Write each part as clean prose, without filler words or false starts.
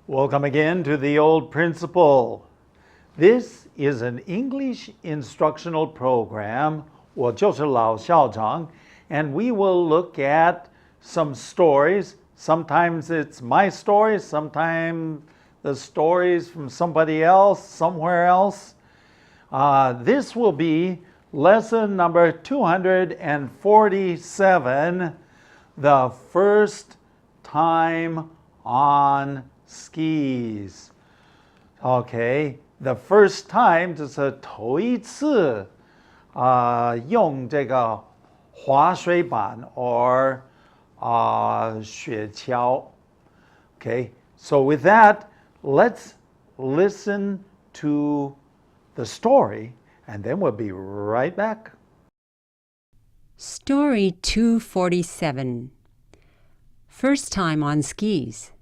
Welcome again to the Old Principle. This is an English instructional program, 我就是老校长, and we will look at some stories. Sometimes it's my stories, sometimes the stories from somebody else, somewhere else. This will be lesson number 247, the first time on skis. Okay, the first time 就是头一次用这个滑水板 or 雪橇. Okay, so with that, let's listen to the story and then we'll be right back. Story 247. First time on skis.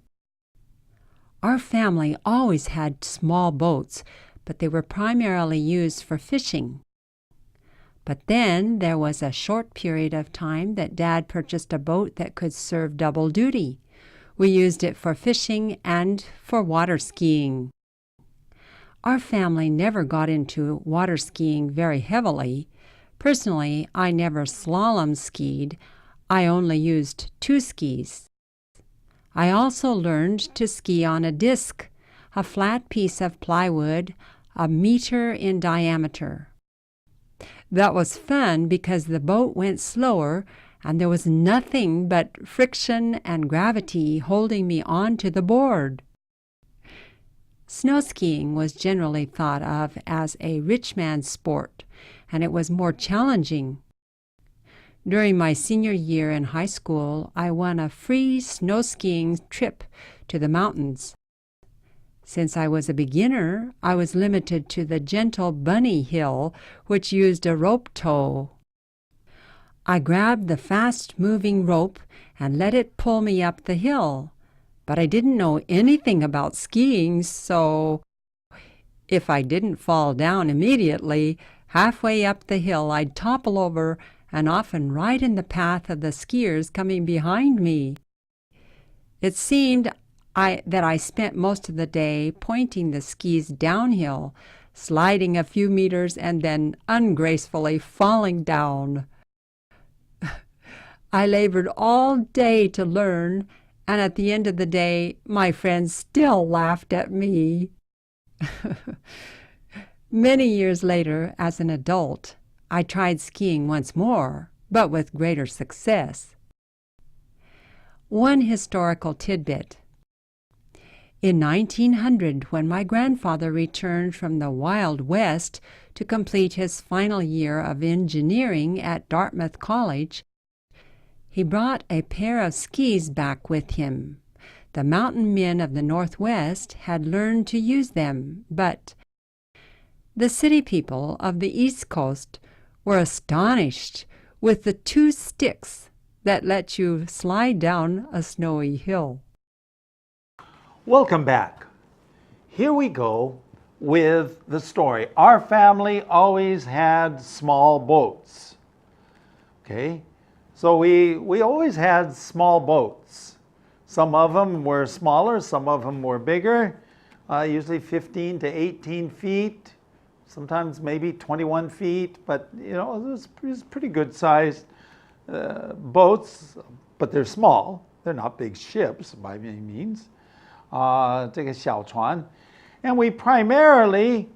Our family always had small boats, but they were primarily used for fishing. But then there was a short period of time that Dad purchased a boat that could serve double duty. We used it for fishing and for water skiing. Our family never got into water skiing very heavily. Personally, I never slalom skied. I only used 2 skis. I also learned to ski on a disc, a flat piece of plywood, a meter in diameter. That was fun because the boat went slower and there was nothing but friction and gravity holding me onto the board. Snow skiing was generally thought of as a rich man's sport, and it was more challenging. During my senior year in high school, I won a free snow skiing trip to the mountains. Since I was a beginner, I was limited to the gentle bunny hill, which used a rope tow. I grabbed the fast-moving rope and let it pull me up the hill, but I didn't know anything about skiing, so if I didn't fall down immediately, halfway up the hill I'd topple over and often right in the path of the skiers coming behind me. It seemed that I spent most of the day pointing the skis downhill, sliding a few meters, and then ungracefully falling down. I labored all day to learn, and at the end of the day, my friends still laughed at me. Many years later, as an adult, I tried skiing once more, but with greater success. One historical tidbit. In 1900, when my grandfather returned from the Wild West to complete his final year of engineering at Dartmouth College, he brought a pair of skis back with him. The mountain men of the Northwest had learned to use them, but the city people of the East Coast were astonished with the 2 sticks that let you slide down a snowy hill. Welcome back. Here we go with the story. Our family always had small boats. Okay, so we always had small boats. Some of them were smaller, some of them were bigger, usually 15 to 18 feet. Sometimes maybe 21 feet, but it was pretty good sized boats, but they're small. They're not big ships by any means. 这个小船, and we primarily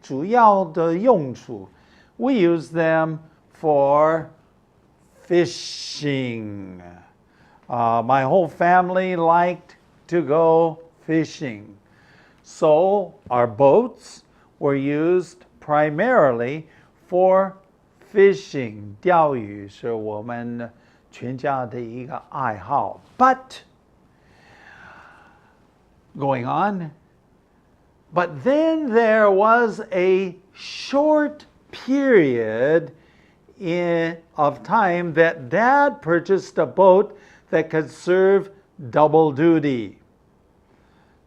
主要的用处, we use them for fishing. My whole family liked to go fishing, so our boats were used primarily for fishing. 钓鱼是我们全家的一个爱好. But going on, but then there was a short period of time that Dad purchased a boat that could serve double duty.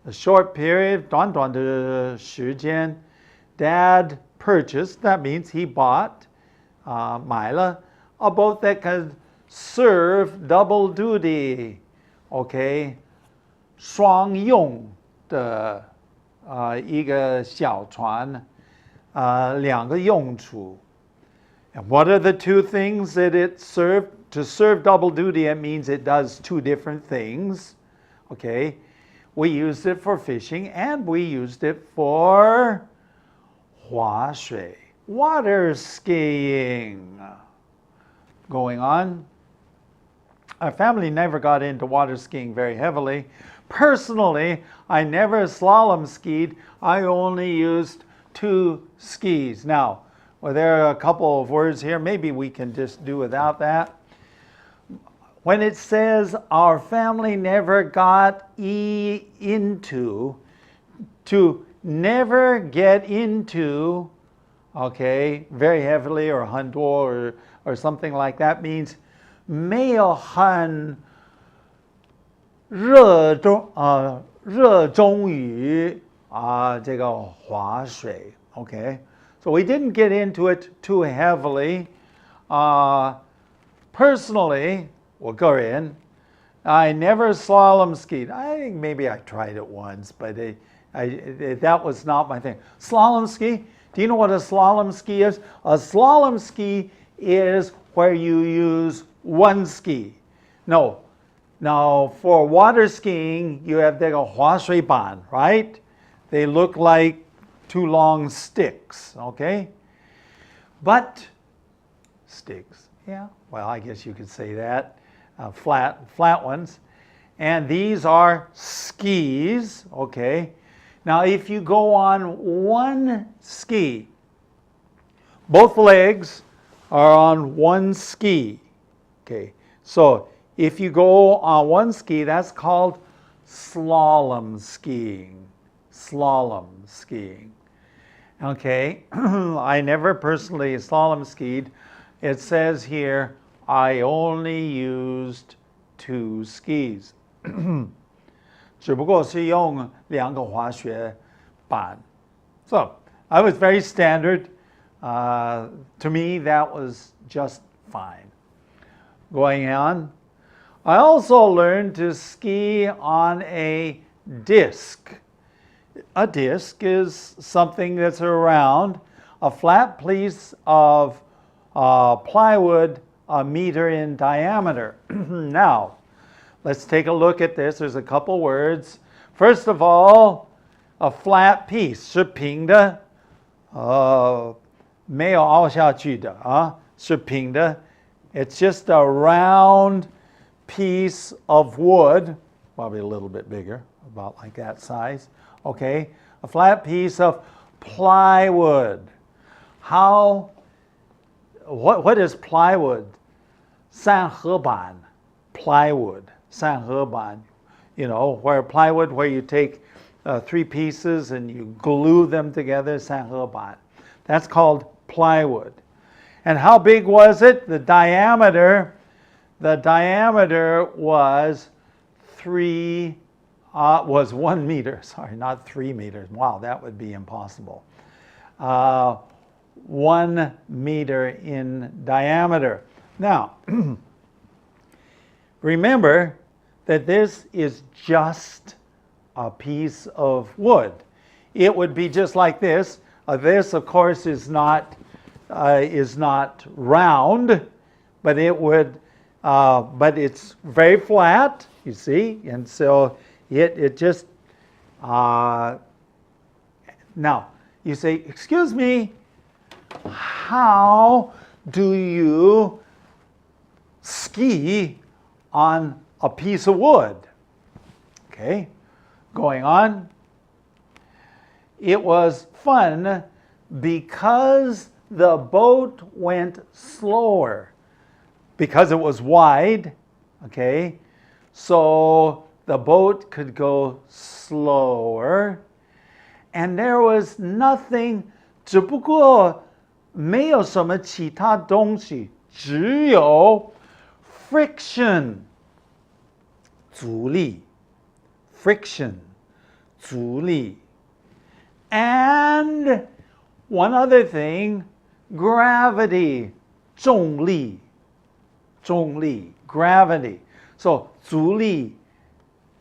A short period, 短短的时间, Dad purchased, that means he bought, 买了, a boat that could serve double duty. Okay, 双用的一个小船，两个用处。And what are the two things that it served? To serve double duty, it means it does two different things. Okay, we used it for fishing and we used it for 滑水, water skiing. Going on. Our family never got into water skiing very heavily. Personally, I never slalom skied. I only used 2 skis. Now, well, there are a couple of words here. Maybe we can just do without that. When it says our family never got into, to never get into, okay, very heavily or 很多 or something like that means 没有很热衷于这个滑水 okay, so we didn't get into it too heavily. Personally, 我个人 I never slalom skied. I think maybe I tried it once, but that was not my thing. Slalom ski, do you know what a slalom ski is? A slalom ski is where you use one ski. No. Now, for water skiing, you have the 滑水板, right? They look like 2 long sticks, okay? But, sticks, yeah, well, I guess you could say that. Flat ones. And these are skis, okay? Now, if you go on one ski, both legs are on one ski, okay? So, if you go on one ski, that's called slalom skiing. Slalom skiing. Okay, I never personally slalom skied. It says here, I only used 2 skis. 只不过是用2个滑雪板. So, I was very standard. To me, that was just fine. Going on. I also learned to ski on a disc. A disc is something that's around, a flat piece of plywood a meter in diameter. Now, let's take a look at this. There's a couple words. First of all, a flat piece, 是平的，没有凹下去的，是平的。It's just a round piece of wood, probably a little bit bigger, about like that size. Okay, a flat piece of plywood. What is plywood? 三合板, plywood, 三合板. You know, where plywood, where you take 3 pieces and you glue them together, 三合板. That's called plywood. And how big was it? The diameter was 1 meter. Sorry, not 3 meters. Wow, that would be impossible. 1 meter in diameter. Now, remember that this is just a piece of wood. It would be just like this. This, of course, is not round, but but it's very flat. You see, and so it just. Now, you say, "Excuse me, how do you ski on a piece of wood?" Okay, going on. It was fun because the boat went slower, because it was wide, okay? So the boat could go slower, and there was nothing, 只不过没有什么其他东西，只有 friction, 阻力 friction, 阻力 and one other thing, gravity, 重力 gravity. So 阻力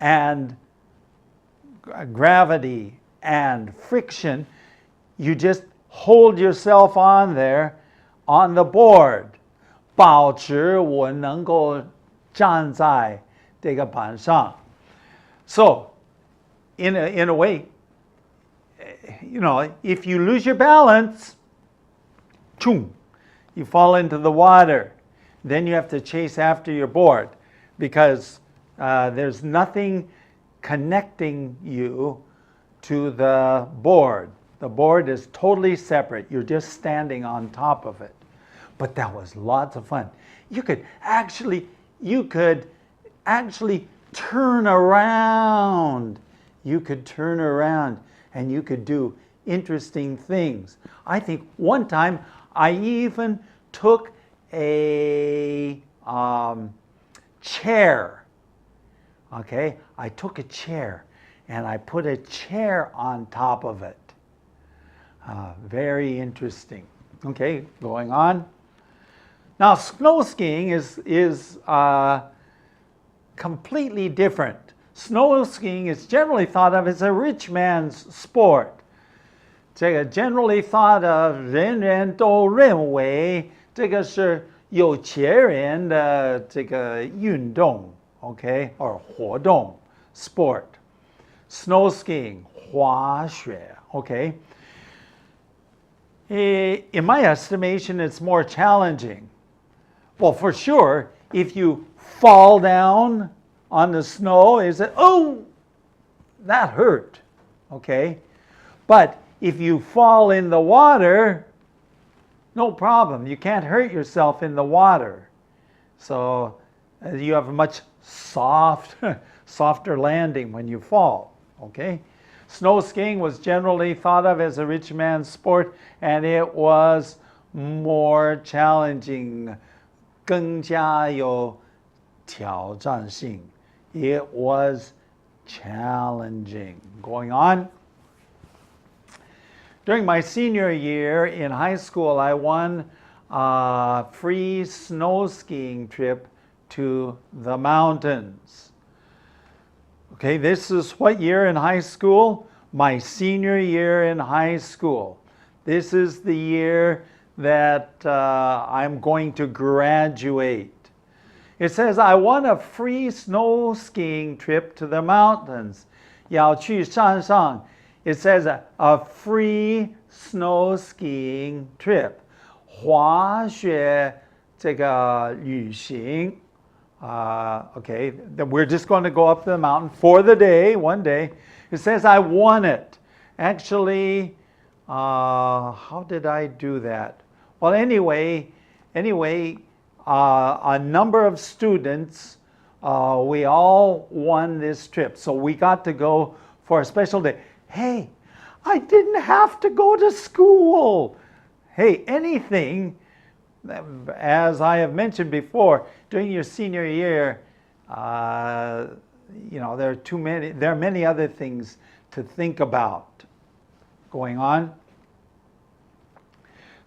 and gravity and friction, you just hold yourself on there on the board. 保持我能够站在这个板上. So, in a way, if you lose your balance, you fall into the water. Then you have to chase after your board because there's nothing connecting you to the board. The board is totally separate. You're just standing on top of it. But that was lots of fun. You could actually turn around. You could turn around and you could do interesting things. I think one time I even took a chair. Okay, I took a chair and I put a chair on top of it. Very interesting. Okay, going on. Now, snow skiing is completely different. Snow skiing is generally thought of as a rich man's sport. 这个 generally thought of 人人都认为这个是有钱人的这个运动 okay, or 活动 sport. Snow skiing, 滑雪 okay. In my estimation, it's more challenging. Well, for sure, if you fall down on the snow, that hurt, okay? But if you fall in the water, no problem. You can't hurt yourself in the water. So you have a much softer landing when you fall, okay? Snow skiing was generally thought of as a rich man's sport, and it was more challenging. 更加有挑战性. It was challenging. Going on. During my senior year in high school, I won a free snow skiing trip to the mountains. Okay, this is what year in high school? My senior year in high school. This is the year that I'm going to graduate. It says, I won a free snow skiing trip to the mountains. 要去山上. It says a free snow skiing trip. 滑雪这个旅行. Okay, we're just going to go up the mountain for the day, one day. It says I won it. Actually, how did I do that? Well, anyway, a number of students, we all won this trip. So we got to go for a special day. Hey, I didn't have to go to school. Hey, anything, as I have mentioned before, during your senior year, there are many other things to think about. Going on.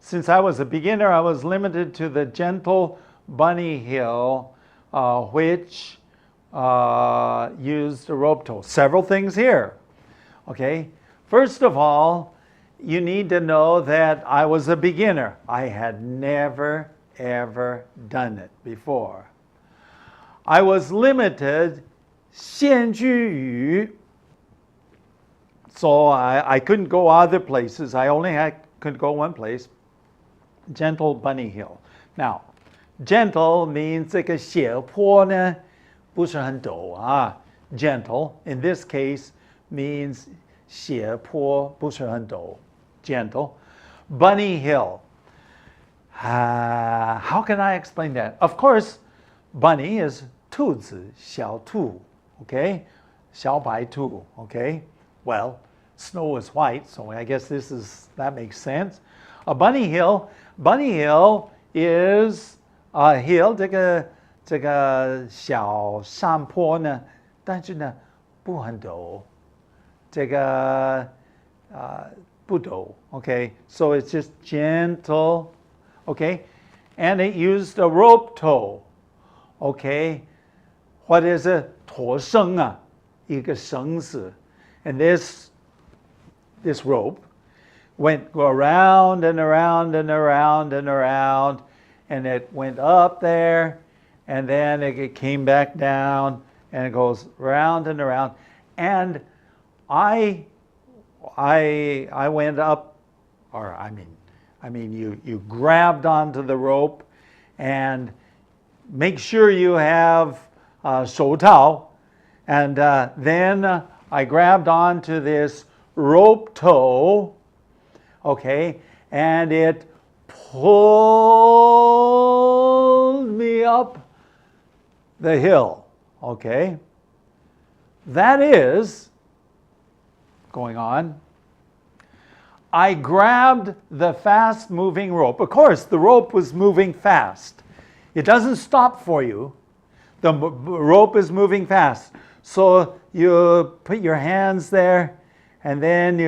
Since I was a beginner, I was limited to the gentle bunny hill, which used a rope tow. Several things here. Okay, first of all, you need to know that I was a beginner. I had never, ever done it before. I was limited, 限制于, so I couldn't go other places. I only could go one place. Gentle bunny hill. Now, gentle means 这个斜坡呢不是很陡啊. Gentle, in this case, means 斜坡不是很陡. Gentle. Bunny hill. How can I explain that? Of course, bunny is 兔子, 小兔, okay? 小白兔, okay? Well, snow is white, so I guess that makes sense. A bunny hill is a hill, 这个小山坡呢，但是呢不很陡，这个不陡, okay? So it's just gentle, okay? And it used a rope tow, okay? What is it? 驼绳啊，一个绳子。And this rope go around and around and around and around, and it went up there, and then it came back down, and it goes round and around. And I went up, or I mean, you grabbed onto the rope, and make sure you have 手套, and then I grabbed onto this rope tow, okay, and it pulled me up the hill, okay. That is going on. I grabbed the fast moving rope. Of course, the rope was moving fast. It doesn't stop for you. The rope is moving fast. So you put your hands there, and then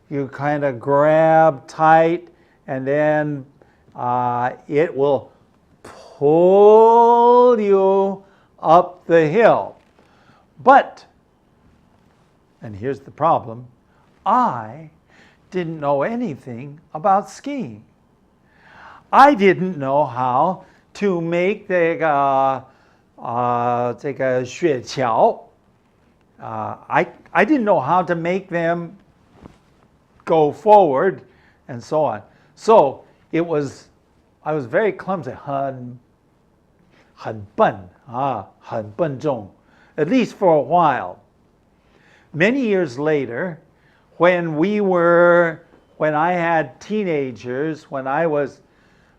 you kind of grab tight, and then it will pull you up the hill. But, and here's the problem, I didn't know anything about skiing. I didn't know how to make 这个雪橇. I didn't know how to make them go forward and so on. So I was very clumsy, 很笨, 很笨重, at least for a while. Many years later, when I had teenagers, when I was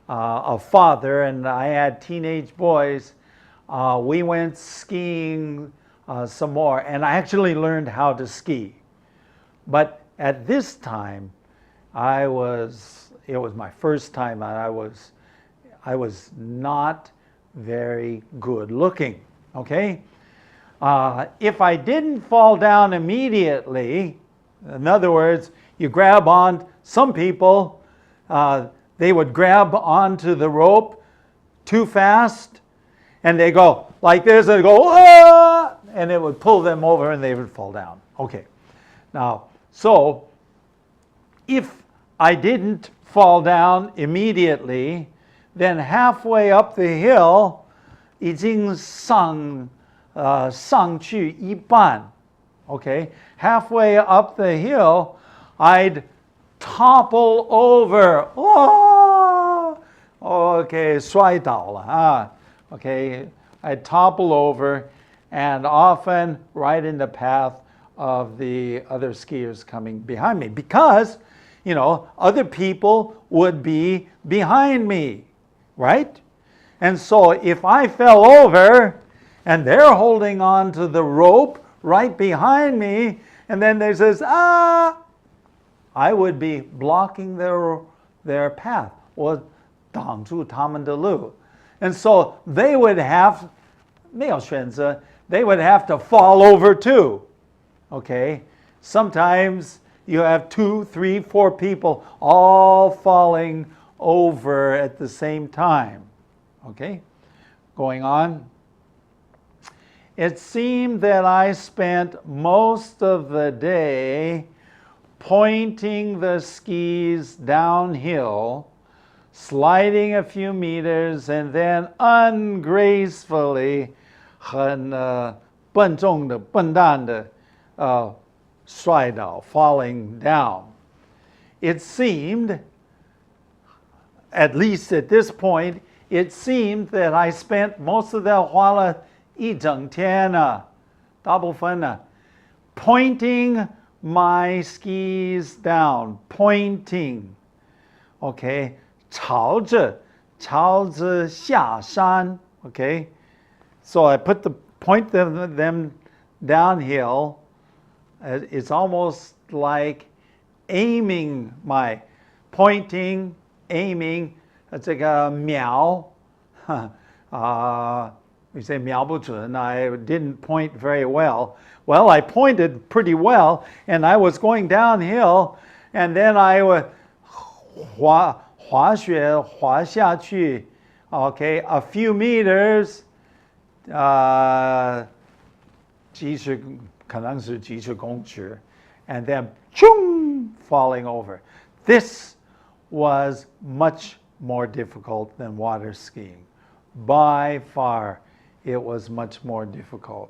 a father and I had teenage boys, we went skiing some more, and I actually learned how to ski. But at this time, it was my first time, and I was not very good looking, okay? If I didn't fall down immediately, in other words, you grab on, some people, they would grab onto the rope too fast, and they go like this, and they go, ah! And it would pull them over, and they would fall down. Okay. Now, so if I didn't fall down immediately, then halfway up the hill, 已经上去一半. Okay, halfway up the hill, I'd topple over. Oh, okay, 摔倒了, okay, I'd topple over, and often right in the path of the other skiers coming behind me, because, other people would be behind me, right? And so if I fell over and they're holding on to the rope right behind me, and then they says, I would be blocking their path, 我挡住他们的路. And so they would have, 没有选择, they would have to fall over too. Okay? Sometimes you have 2, 3, 4 people all falling over at the same time. Okay? Going on. It seemed that I spent most of the day pointing the skis downhill, sliding a few meters, and then ungracefully, 很笨重的, 笨蛋的, 摔倒, falling down. It seemed, at least at this point, it seemed that I spent most of the 花了一整天, 大部分, pointing my skis down, pointing. Okay, 朝着下山. Okay, so I point them downhill. It's almost like aiming, my pointing, aiming. 这个瞄, we say 瞄不准. I didn't point very well. Well, I pointed pretty well, and I was going downhill, and then I would 滑雪滑下去. Okay, a few meters, 可能是几十公尺, and then choom, falling over. This was much more difficult than water skiing. By far, it was much more difficult.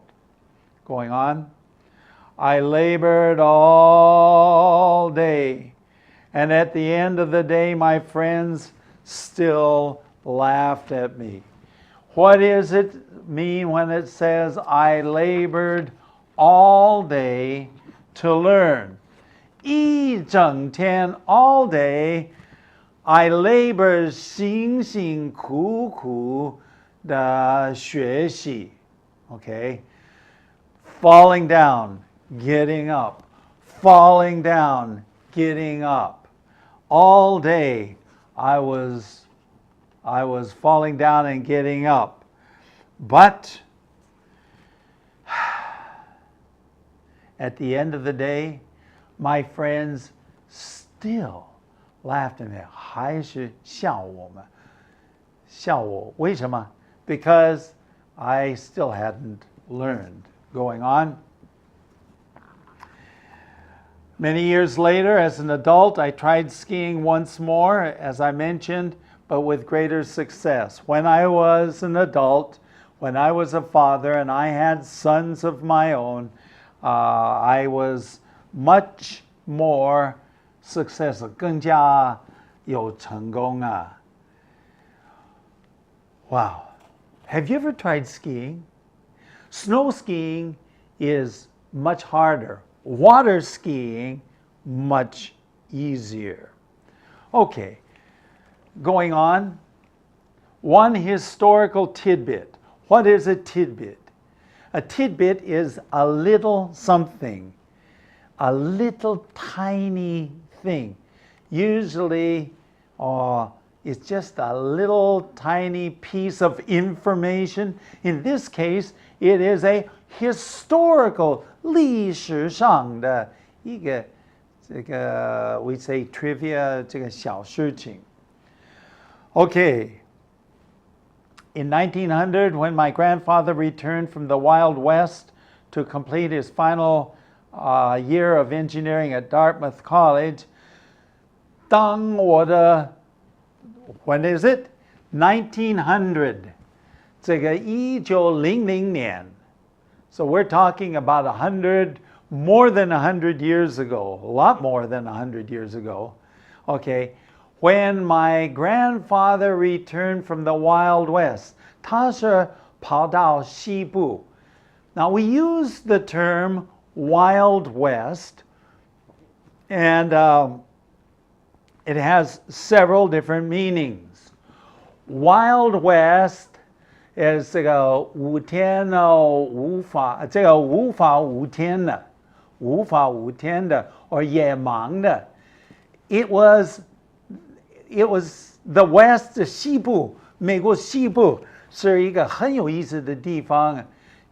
Going on. I labored all day, and at the end of the day, my friends still laughed at me. What does it mean when it says, I labored all day to learn? 一整天, all day, I labor 辛辛苦苦的学习. Okay? Falling down, getting up. Falling down, getting up. All day, I was falling down and getting up. But at the end of the day, my friends still laughed at me. 还是笑我们。笑我。为什么？ Because I still hadn't learned. Going on. Many years later, as an adult, I tried skiing once more, as I mentioned, but with greater success. When I was an adult, when I was a father and I had sons of my own, I was much more successful. 更加有成功啊. Wow. Have you ever tried skiing? Snow skiing is much harder. Water skiing, much easier. Okay, going on. One historical tidbit. What is a tidbit? A tidbit is a little something, a little tiny thing. Usually, it's just a little tiny piece of information. In this case, it is a historical 历史上的一个这个 we say trivia 这个小事情. Okay. In 1900, when my grandfather returned from the Wild West to complete his final year of engineering at Dartmouth College, 当我的 when is it? 1900. 这个1900年. So we're talking about 100, more than 100 years ago, a lot more than 100 years ago. Okay, when my grandfather returned from the Wild West, 他是跑到西部. Now we use the term Wild West, and it has several different meanings. Wild West is 这个无天无法这个无法无天的 or 野蛮的. It was the West 西部 美国西部是一个很有意思的地方.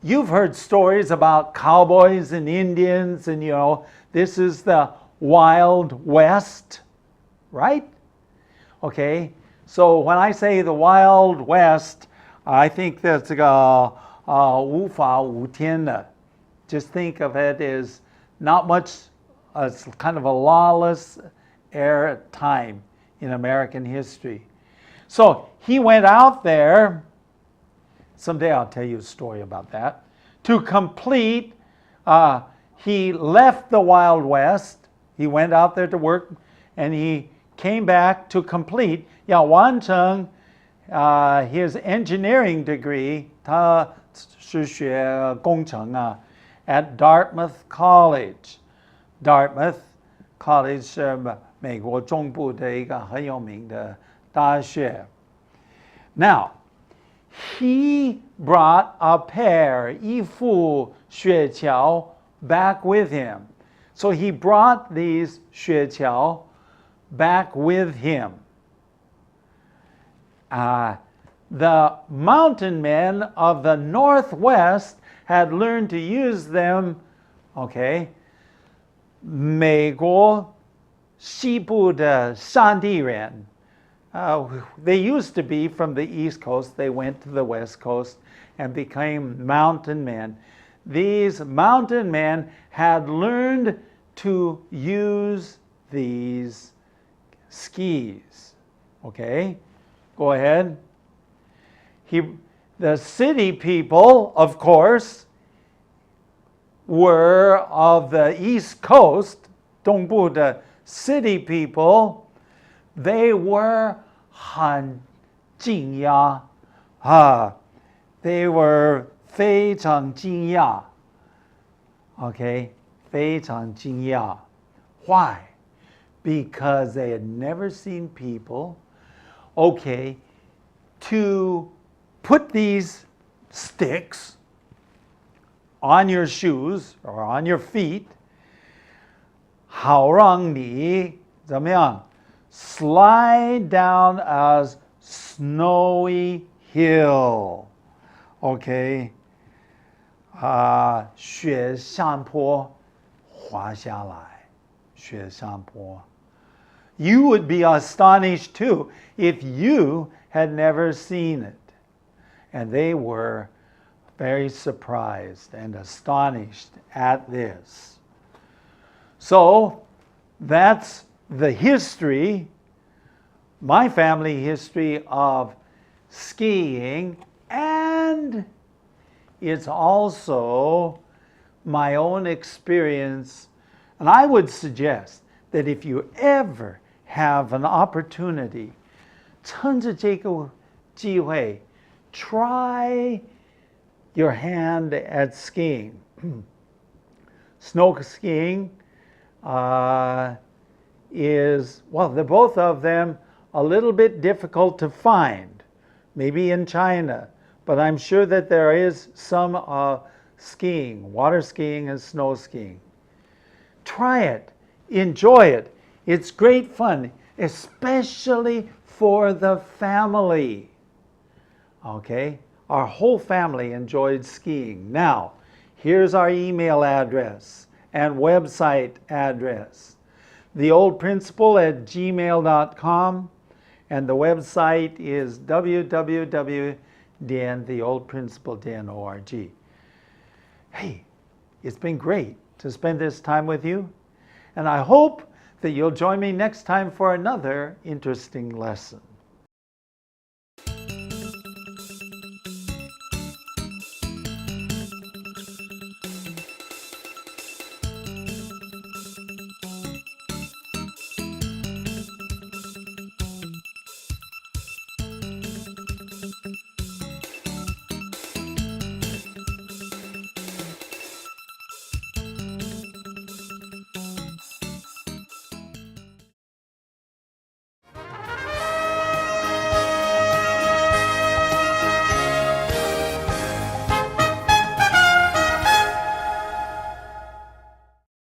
You've heard stories about cowboys and Indians, and this is the Wild West, right? Okay, so when I say the Wild West, I think that's 这个无法无天的. Just think of it as not much, it's kind of a lawless era time in American history. So he went out there, someday I'll tell you a story about that, to complete, he left the Wild West, he went out there to work, and he came back to complete, 要完成 his engineering degree, 他是学工程啊, at Dartmouth College. Dartmouth College 是美国中部的一个很有名的大学. Now, he brought a pair, 一副雪橇 back with him. So he brought these 雪橇 back with him. The mountain men of the Northwest had learned to use them, okay, 美国西部的山地人. They used to be from the East Coast. They went to the West Coast and became mountain men. These mountain men had learned to use these skis. Okay, go ahead. The city people, of course, were of the East Coast, 东部的 city people, they were 很惊讶 they were 非常惊讶 okay, 非常惊讶 Why? Because they had never seen people, okay, to put these sticks on your shoes or on your feet, 好让你怎么样 slide down a snowy hill. Okay, 雪山坡滑下来，雪山坡。You would be astonished too if you had never seen it. And they were very surprised and astonished at this. So that's the history, my family history of skiing, and it's also my own experience. And I would suggest that if you ever have an opportunity, 趁着这个机会 try your hand at skiing. Snow skiing is, well, they're both of them a little bit difficult to find, maybe in China, but I'm sure that there is some skiing, water skiing and snow skiing. Try it, enjoy it. It's great fun, especially for the family. Okay, our whole family enjoyed skiing. Now, here's our email address and website address. theoldprinciple@gmail.com, and the website is www.theoldprinciple.org. Hey, it's been great to spend this time with you, and I hope that you'll join me next time for another interesting lesson.